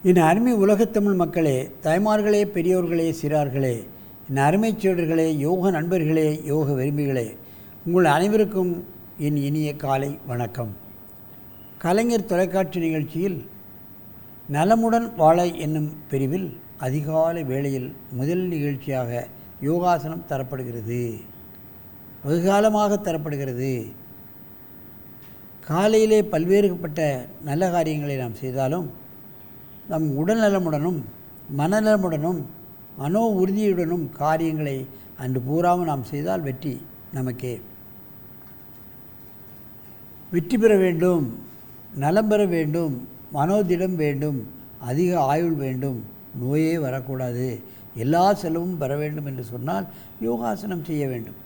என் அருமை உலகத்தமிழ் மக்களே, தாய்மார்களே, பெரியோர்களே, சிறார்களே, என் அருமைச் சீடர்களே, யோக நண்பர்களே, யோக விரும்பிகளே, உங்கள் அனைவருக்கும் என் இனிய காலை வணக்கம். கலைஞர் தொலைக்காட்சி நிகழ்ச்சியில் நலமுடன் வாழ என்னும் பிரிவில் அதிகாலை வேளையில் முதல் நிகழ்ச்சியாக யோகாசனம் தரப்படுகிறது. வெகுகாலமாக தரப்படுகிறது. காலையிலே பல்வேறுபட்ட நல்ல காரியங்களை நாம் செய்தாலும் நம் உடல் நலமுடனும் மனநலமுடனும் மனோ உறுதியுடனும் காரியங்களை அன்று பூராவும் நாம் செய்தால் நமக்கே. வெற்றி பெற வேண்டும், நலம் பெற வேண்டும், மனோதிடம் வேண்டும், அதிக ஆயுள் வேண்டும், நோயே வரக்கூடாது, எல்லா செலவும் பெற வேண்டும் என்று சொன்னால் யோகாசனம் செய்ய வேண்டும்.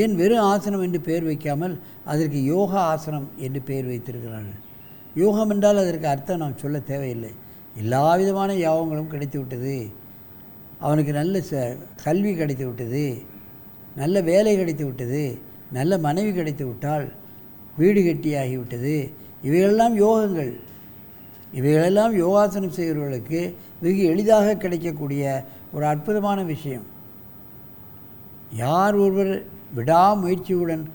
ஏன் வெறும் ஆசனம் என்று பெயர் வைக்காமல் அதற்கு யோகா ஆசனம் என்று பெயர் வைத்திருக்கிறார்கள். யோகம் என்றால் அதற்கு அர்த்தம் நாம் சொல்ல தேவையில்லை. எல்லா விதமான யாகங்களும் கிடைத்து விட்டது, அவனுக்கு நல்ல கல்வி கிடைத்து விட்டது, நல்ல வேலை கிடைத்து விட்டது, நல்ல மனைவி கிடைத்து விட்டால், வீடு கட்டியாகிவிட்டது. இவைகளெல்லாம் யோகங்கள். இவைகளெல்லாம் யோகாசனம் செய்கிறவர்களுக்கு வெகு எளிதாக கிடைக்கக்கூடிய ஒரு அற்புதமான விஷயம். யார் ஒருவர் விடாமுயற்சியுடன்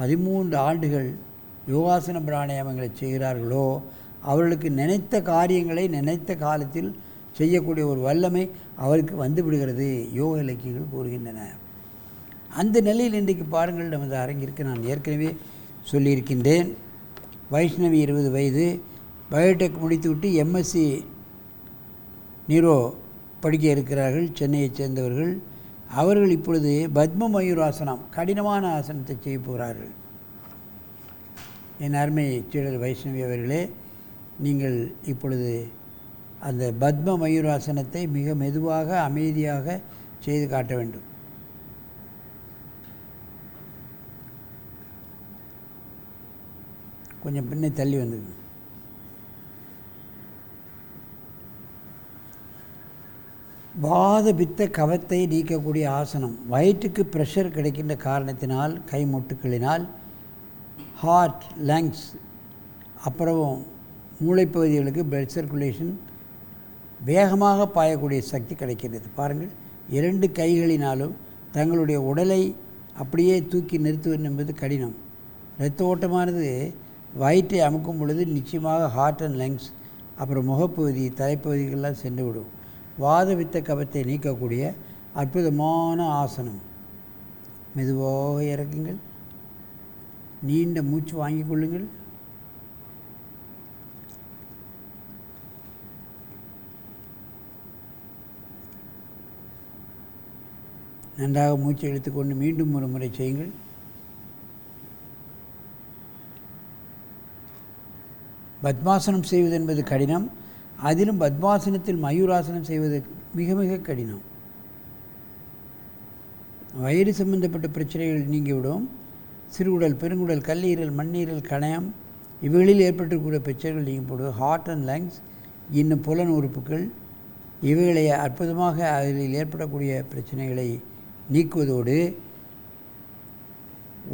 13 ஆண்டுகள் யோகாசன பிராணாயாமங்களை செய்கிறார்களோ அவர்களுக்கு நினைத்த காரியங்களை நினைத்த காலத்தில் செய்யக்கூடிய ஒரு வல்லமை அவருக்கு வந்து விடுகிறது, யோக இலக்கியங்கள் கூறுகின்றன. அந்த நிலையில் இன்றைக்கு பாருங்கள், நமது அரங்கிற்கு நான் ஏற்கனவே சொல்லியிருக்கின்றேன். வைஷ்ணவி 20 வயது, பயோடெக் முடித்துவிட்டு எம்எஸ்சி நியூரோ படிக்க இருக்கிறார்கள், சென்னையைச் சேர்ந்தவர்கள். அவர்கள் இப்பொழுது பத்ம மயூராசனம், கடினமான ஆசனத்தை செய்ய போகிறார்கள். என் அருமை சீடர் வைஷ்ணவி அவர்களே, நீங்கள் இப்பொழுது அந்த பத்ம மயூராசனத்தை மிக மெதுவாக அமைதியாக செய்து காட்ட வேண்டும். கொஞ்சம் பின்னே தள்ளி வந்துங்க. வாத பித்த கவத்தை நீக்கக்கூடிய ஆசனம். வயிற்றுக்கு ப்ரெஷர் கிடைக்கின்ற காரணத்தினால், கைமுட்டுக்களினால், ஹார்ட், லங்ஸ், அப்புறம் மூளைப்பகுதிகளுக்கு பிளட் சர்க்குலேஷன் வேகமாக பாயக்கூடிய சக்தி கிடைக்கிறது. பாருங்கள், 2 கைகளினாலும் தங்களுடைய உடலை அப்படியே தூக்கி நிறுத்துவது என்பது கடினம். இரத்த ஓட்டமானது வயிற்றை அமுக்கும் பொழுது நிச்சயமாக ஹார்ட் அண்ட் லங்ஸ், அப்புறம் முகப்பகுதி, தலைப்பகுதிகளெல்லாம் சென்றுவிடும். வாத வித்த கபத்தை நீக்கக்கூடிய அற்புதமான ஆசனம். மெதுவாக இறக்குங்கள், நீண்ட மூச்சு வாங்கிக் கொள்ளுங்கள். நன்றாக மூச்சை இழுத்துக்கொண்டு மீண்டும் ஒரு முறை செய்யுங்கள். பத்மாசனம் செய்வது என்பது கடினம். அதிலும் பத்மாசனத்தில் மயூராசனம் செய்வது மிக மிக கடினம். வயிறு சம்பந்தப்பட்ட பிரச்சனைகள் நீங்கிவிடும். சிறுகுடல், பெருங்குடல், கல்லீரல், மண்ணீரல், கணையம் இவைகளில் ஏற்பட்டிருக்கக்கூடிய பிரச்சனைகள் நீங்கப்படும். ஹார்ட் அண்ட் லங்ஸ், இன்னும் புலன் உறுப்புகள், இவைகளை அற்புதமாக அதில் ஏற்படக்கூடிய பிரச்சனைகளை நீக்குவதோடு,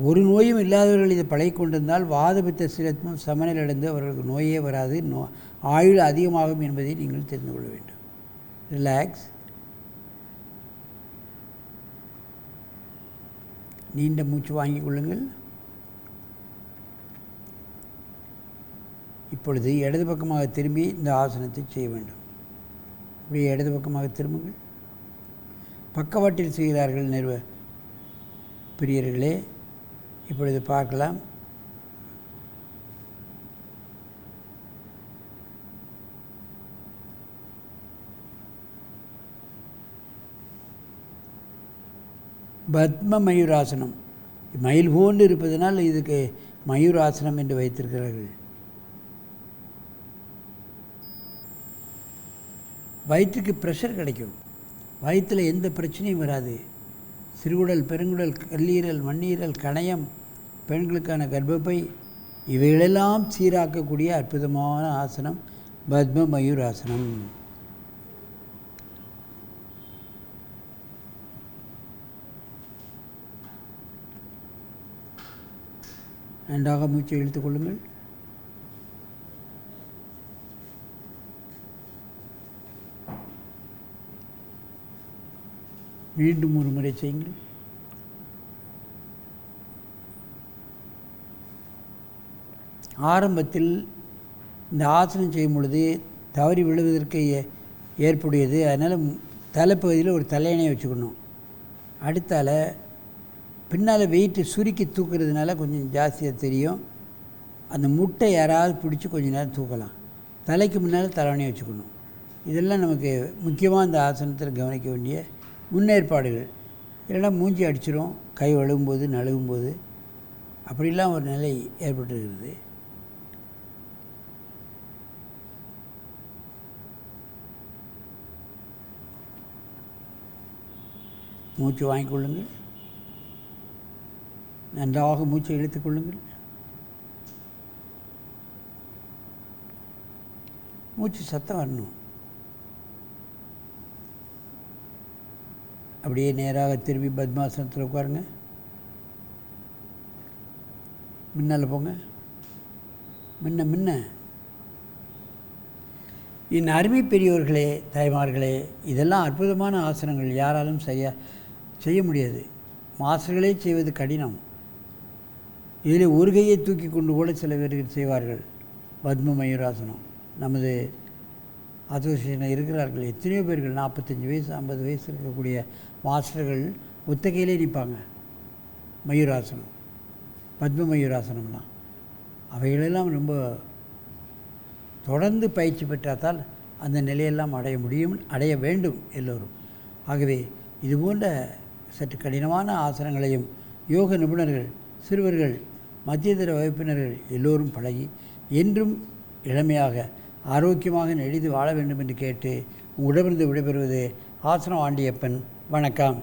ஒரு நோயும் இல்லாதவர்கள் இதை பழகிக்கொண்டிருந்தால் வாதபித்த சிரத்தும் சமநிலையடைந்து அவர்களுக்கு நோயே வராது, ஆயுள் அதிகமாகும் என்பதை நீங்கள் தெரிந்து கொள்ள வேண்டும். ரிலாக்ஸ். நீண்ட மூச்சு வாங்கிக் கொள்ளுங்கள். இப்பொழுது இடது பக்கமாக திரும்பி இந்த ஆசனத்தை செய்ய வேண்டும். அப்படியே இடது பக்கமாக திரும்புங்கள். பக்கவாட்டில் செய்கிறார்கள் பிரியர்களே, இப்பொழுது பார்க்கலாம். பத்ம மயூராசனம், மயில் போன்று இருப்பதனால் இதுக்கு மயூராசனம் என்று வைத்திருக்கிறார்கள். வயிற்றுக்கு ப்ரெஷர் கிடைக்கும், வயிற்றில் எந்த பிரச்சனையும் வராது. சிறுகுடல், பெருங்குடல், கல்லீரல், மண்ணீரல், கணையம், பெண்களுக்கான கர்ப்பப்பை இவைகளெல்லாம் சீராக்கக்கூடிய அற்புதமான ஆசனம் பத்ம மயூராசனம். நன்றாக மூச்சை இழுத்துக் கொள்ளுங்கள். மீண்டும் ஒரு முறை செய்யுங்கள். ஆரம்பத்தில் இந்த ஆசனம் செய்யும் பொழுது தவறி விழுவதற்கு ஏற்புடையது. அதனால் தலைப்பகுதியில் ஒரு தலையணையை வச்சுக்கணும். அடுத்தால பின்னால் வெயிட்டு சுருக்கி தூக்குறதுனால கொஞ்சம் ஜாஸ்தியாக தெரியும். அந்த முட்டை யாராவது பிடிச்சி கொஞ்சம் நேரம் தூக்கலாம். தலைக்கு முன்னால் தலையணையை வச்சுக்கணும். இதெல்லாம் நமக்கு முக்கியமாக இந்த ஆசனத்தில் கவனிக்க வேண்டிய முன்னேற்பாடுகள். இல்லைன்னா மூஞ்சி அடிச்சிடும், கை வழுகும்போது நழுகும்போது அப்படிலாம் ஒரு நிலை ஏற்பட்டுருக்கிறது. மூச்சு வாங்கிக்கொள்ளுங்கள். நன்றாக மூச்சை இழுத்துக்கொள்ளுங்கள். மூச்சு சத்தம் வரணும். அப்படியே நேராக திரும்பி பத்மாசனத்தில் உட்காருங்க. முன்னால் போங்க. முன்ன என் அருமை பெரியோர்களே, தாய்மார்களே, இதெல்லாம் அற்புதமான ஆசனங்கள். யாராலும் செய்ய முடியாது. மாஸ்டர்களே செய்வது கடினம். இதில் ஒரு கையை தூக்கி கொண்டு கூட சில பேர்கள் செய்வார்கள். பத்ம மயூராசனம் நமது அசோசியேஷனில் இருக்கிறார்கள். எத்தனையோ பேர்கள் 45 வயசு 50 வயசு இருக்கக்கூடிய மாஸ்டர்கள் ஒத்த கையிலே நிற்பாங்க. மயூராசனம், பத்ம மயூராசனம்லாம் அவைகளெல்லாம் ரொம்ப தொடர்ந்து பயிற்சி பெற்றால் அந்த நிலையெல்லாம் அடைய வேண்டும் எல்லோரும். ஆகவே இதுபோன்ற சற்று கடினமான ஆசனங்களையும் யோக நிபுணர்கள், சிறுவர்கள், மத்தியதர வகுப்பினர்கள் எல்லோரும் பழகி என்றும் இளமையாக ஆரோக்கியமாக நெடிது வாழ வேண்டும் என்று கேட்டு உங்களிடமிருந்து விடைபெறுவது ஆசனம் ஆண்டியப்பன். வணக்கம்.